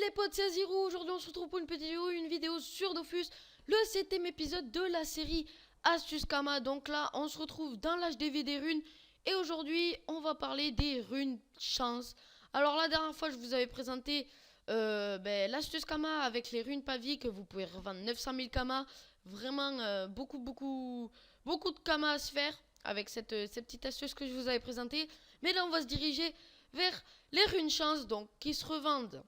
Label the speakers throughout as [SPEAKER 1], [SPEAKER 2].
[SPEAKER 1] les potes, c'est Azirou. Aujourd'hui on se retrouve pour une vidéo sur Dofus, le 7ème épisode de la série Astuce Kama. Donc là on se retrouve dans l'HDV des runes et aujourd'hui on va parler des runes chance. Alors la dernière fois je vous avais présenté l'astuce Kama avec les runes Pavi que vous pouvez revendre 900 000 Kama. Vraiment beaucoup de Kama à se faire avec cette petite astuce que je vous avais présentée. Mais là on va se diriger vers les runes chance, donc qui se revendent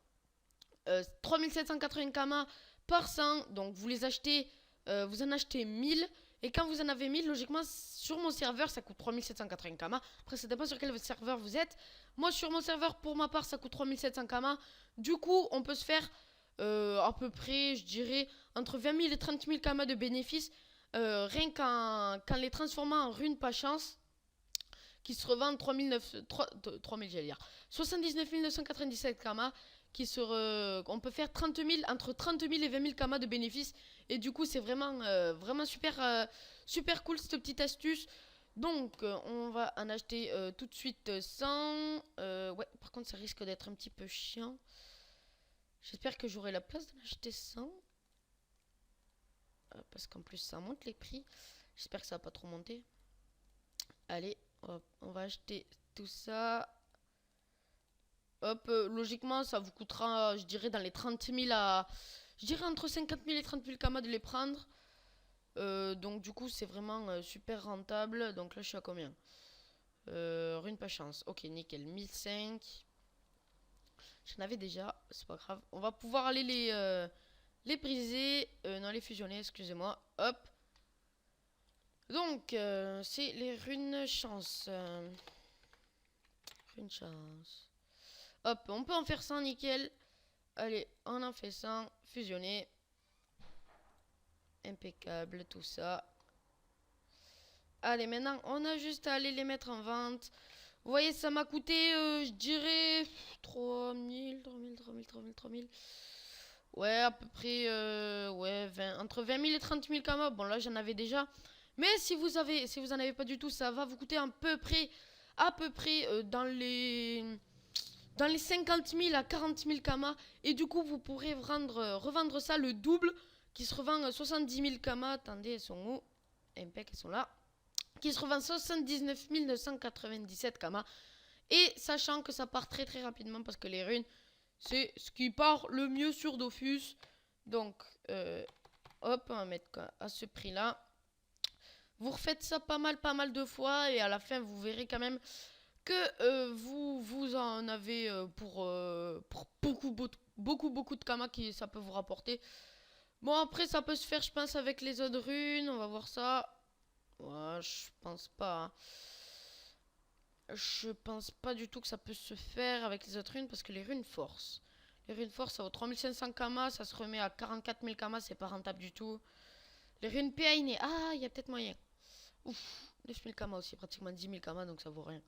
[SPEAKER 1] 3780 Kama par 100. Donc vous les achetez, vous en achetez 1000. Et quand vous en avez 1000, logiquement sur mon serveur ça coûte 3780 Kama. Après ça dépend sur quel serveur vous êtes. Moi sur mon serveur pour ma part ça coûte 3700 Kama. Du coup on peut se faire à peu près, je dirais, entre 20 000 et 30 000 Kama de bénéfices. Rien qu'en les transformant en runes pas chance, qui se revendent 79 997 Kama, on peut faire entre 30 000 et 20 000 Kama de bénéfices. Et du coup c'est vraiment super cool cette petite astuce. Donc on va en acheter tout de suite 100. Ouais, par contre ça risque d'être un petit peu chiant. J'espère que j'aurai la place d'en acheter 100. Parce qu'en plus ça monte les prix. J'espère que ça va pas trop monter. Allez, hop, on va acheter tout ça. Hop, logiquement ça vous coûtera, je dirais, dans les 30 000 à... Je dirais entre 50 000 et 30 000 Kama de les prendre. Donc du coup c'est vraiment super rentable. Donc là je suis à combien? Rune pas chance. Ok, nickel, 1005. J'en avais déjà, c'est pas grave. On va pouvoir aller les briser. Non, les fusionner, excusez-moi. Hop. Donc, c'est les runes chance. Runes chance. Hop, on peut en faire 100, nickel. Allez, on en fait 100. Fusionner. Impeccable, tout ça. Allez, maintenant, on a juste à aller les mettre en vente. Vous voyez, ça m'a coûté, je dirais, 3000. Ouais, à peu près, ouais, entre 20 000 et 30 000 Kama. Bon, là, j'en avais déjà. Mais si vous en avez pas du tout, ça va vous coûter à peu près dans les 50 000 à 40 000 Kama. Et du coup, vous pourrez revendre ça le double, qui se revend 70 000 Kama. Attendez, elles sont où? Impec, elles sont là. Qui se revend 79 997 Kama. Et sachant que ça part très rapidement parce que les runes, c'est ce qui part le mieux sur Dofus. Donc, hop, on va mettre à ce prix-là. Vous refaites ça pas mal de fois et à la fin, vous verrez quand même que vous en avez pour beaucoup de Kama qui ça peut vous rapporter. Bon, après, ça peut se faire, je pense, avec les autres runes. On va voir ça. Ouais, je pense pas. Hein. Je pense pas du tout que ça peut se faire avec les autres runes parce que les runes force. Les runes force, ça vaut 3500 Kama, ça se remet à 44 000 Kama, c'est pas rentable du tout. Les runes PAIN, ah, il y a peut-être moyen. Ouf, 9000 Kama aussi, pratiquement 10 000 Kama, donc ça vaut rien.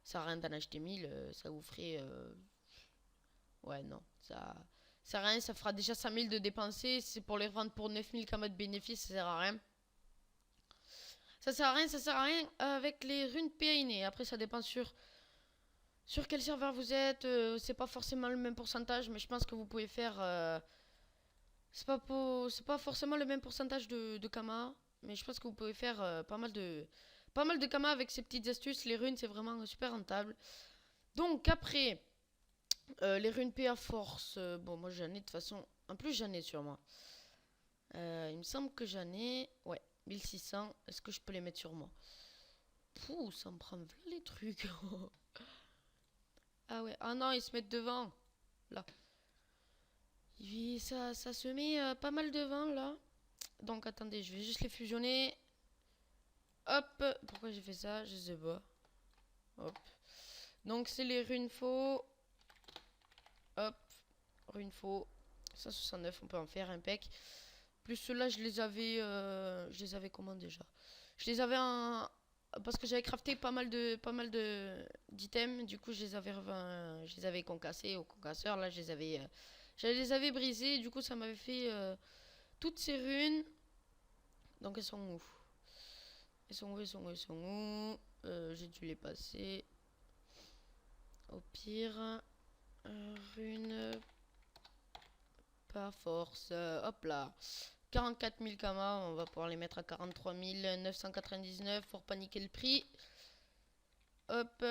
[SPEAKER 1] Ça sert à rien d'en acheter 1000, ça vous ferait... Ouais, non, ça sert à rien, ça fera déjà 5000 de dépenser. C'est pour les revendre pour 9000 Kama de bénéfice, ça sert à rien. Ça sert à rien avec les runes PAIN. Après, ça dépend sur quel serveur vous êtes. C'est pas forcément le même pourcentage, mais je pense que vous pouvez faire... c'est pas forcément le même pourcentage de Kama, mais je pense que vous pouvez faire pas mal de Kama avec ces petites astuces. Les runes, c'est vraiment super rentable. Donc après, les runes PA force, bon, moi j'en ai de toute façon. En plus, j'en ai sur moi. Il me semble que j'en ai... Ouais, 1600. Est-ce que je peux les mettre sur moi? Pouh, ça me prend les trucs. Ah ouais, ah non, ils se mettent devant. Là. Ça se met pas mal devant là. Donc attendez, je vais juste les fusionner. Hop, pourquoi j'ai fait ça? Je sais pas. Hop. Donc c'est les runes faux. Hop, runes faux. 169, on peut en faire un pec. Plus ceux-là, je les avais comment déjà? Je les avais en... Parce que j'avais crafté pas mal d'items. Du coup, je les avais concassés au concasseur. Là, je les avais brisés. Du coup, ça m'avait fait toutes ces runes. Donc, elles sont où? Elles sont où? J'ai dû les passer. Au pire, runes la force. Hop là. 44 000 kamas, on va pouvoir les mettre à 43 999 pour paniquer le prix. Hop,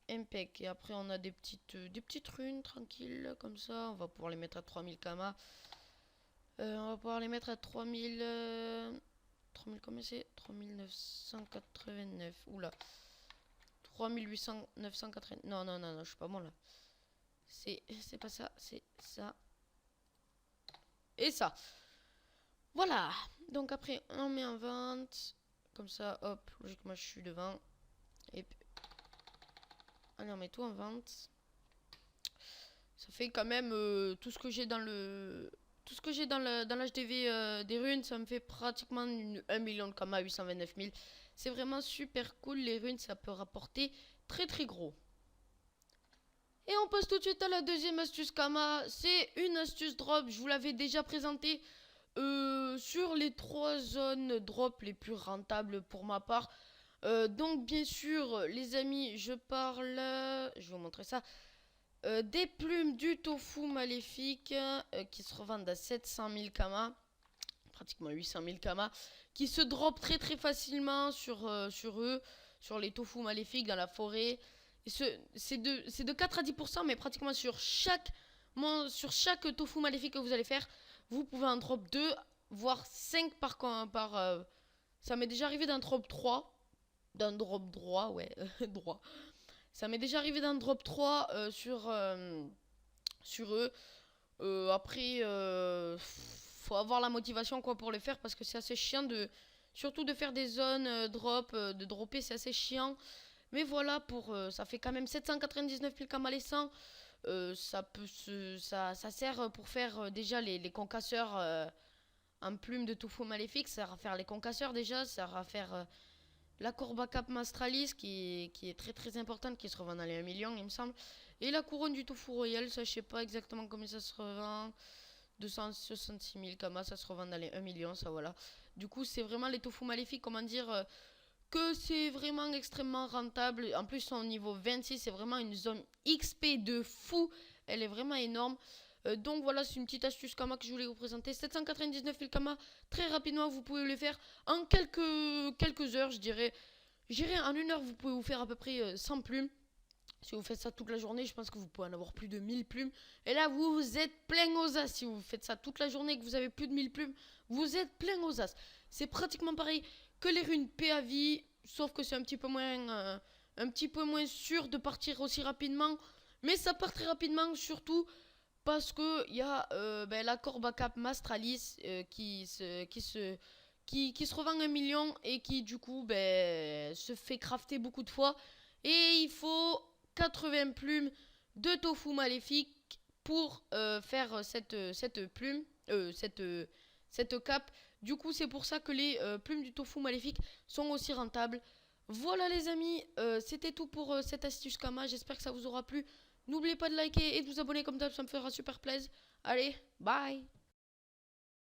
[SPEAKER 1] impec. Et après on a des petites runes tranquilles comme ça. On va pouvoir les mettre à 3000 kamas. On va pouvoir les mettre à 3000... 3000 combien c'est? 3989. Oula. 3800... 980... Non, non, non, non, je suis pas bon là. C'est pas ça, c'est ça. Et ça. Voilà. Donc après, on met en vente. Comme ça, hop. Logiquement, je suis devant. Et puis... Allez, on met tout en vente. Ça fait quand même tout ce que j'ai dans le... Tout ce que j'ai dans l'HDV des runes, ça me fait pratiquement 1 million de kamas, 829 000. C'est vraiment super cool. Les runes, ça peut rapporter très très gros. Et on passe tout de suite à la deuxième astuce Kama. C'est une astuce drop. Je vous l'avais déjà présentée sur les 3 zones drop les plus rentables pour ma part. Donc bien sûr, les amis, je parle... je vais vous montrer ça. Des plumes du tofu maléfique qui se revendent à 700 000 kamas. Pratiquement 800 000 kamas. Qui se drop très très facilement sur eux. Sur les tofu maléfiques dans la forêt. C'est de 4 à 10%, mais pratiquement sur chaque tofu maléfique que vous allez faire, vous pouvez en drop 2, voire 5 par ça m'est déjà arrivé d'un drop 3. D'un drop droit, ouais, droit. Ça m'est déjà arrivé d'un drop 3 sur eux. Après, faut avoir la motivation quoi pour le faire parce que c'est assez chiant surtout de faire des zones drop, de dropper, c'est assez chiant. Mais voilà, ça fait quand même 799 000 kamalescents. Ça sert pour faire déjà les concasseurs en plume de tofu maléfique. Ça sert à faire les concasseurs déjà. Ça sert à faire la courbe à cap Mastralis qui est très très importante, qui se revend dans les 1 million, il me semble. Et la couronne du tofu royal, ça je sais pas exactement combien ça se revend. 266 000 kamas, ça se revend dans les 1 million, ça voilà. Du coup, c'est vraiment les tofu maléfiques, comment dire, que c'est vraiment extrêmement rentable. En plus, au niveau 26, c'est vraiment une zone XP de fou. Elle est vraiment énorme. Donc voilà, c'est une petite astuce Kama que je voulais vous présenter. 799 000 Kama, très rapidement, vous pouvez le faire en quelques heures, je dirais. En 1 heure, vous pouvez vous faire à peu près 100 plumes. Si vous faites ça toute la journée, je pense que vous pouvez en avoir plus de 1000 plumes. Et là, vous êtes plein aux as. Si vous faites ça toute la journée et que vous avez plus de 1000 plumes, vous êtes plein aux as. C'est pratiquement pareil que les runes PAV, sauf que c'est un petit peu moins sûr de partir aussi rapidement. Mais ça part très rapidement, surtout parce que il y a la courbe à cap Mastralis qui se revend 1 million et qui du coup se fait crafter beaucoup de fois. Et il faut 80 plumes de tofu maléfique pour faire cette plume, cette cape. Du coup, c'est pour ça que les plumes du tofu maléfique sont aussi rentables. Voilà les amis, c'était tout pour cette astuce Kama. J'espère que ça vous aura plu. N'oubliez pas de liker et de vous abonner comme d'hab, ça me fera super plaisir. Allez, bye!